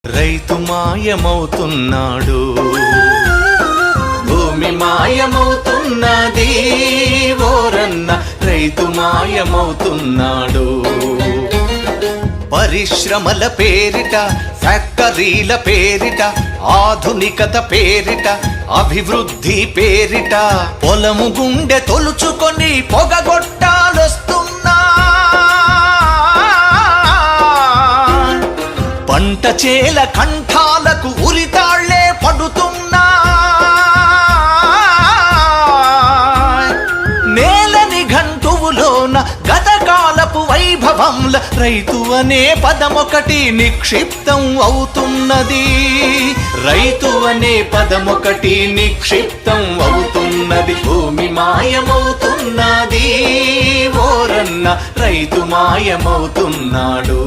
రైతు మాయమవుతున్నాడు, భూమి మాయమవుతున్నది ఓరన్న, రైతు మాయమవుతున్నాడు. పరిశ్రమల పేరిట, ఫ్యాక్టరీల పేరిట, ఆధునికత పేరిట, అభివృద్ధి పేరిట పొలము గుండె తొలుచుకొని పొగగొట్టాలొస్తున్నా. పంట చేల కంఠాలకు ఉరితాళ్లే పడుతున్నా. నేలని గంటువులోన గతకాలపు వైభవంల రైతు అనే పదమొకటి నిక్షిప్తం అవుతున్నది. రైతు అనే పదమొకటి నిక్షిప్తం అవుతున్నది. భూమి మాయమవుతున్నది ఓరన్న, రైతు మాయమవుతున్నాడు.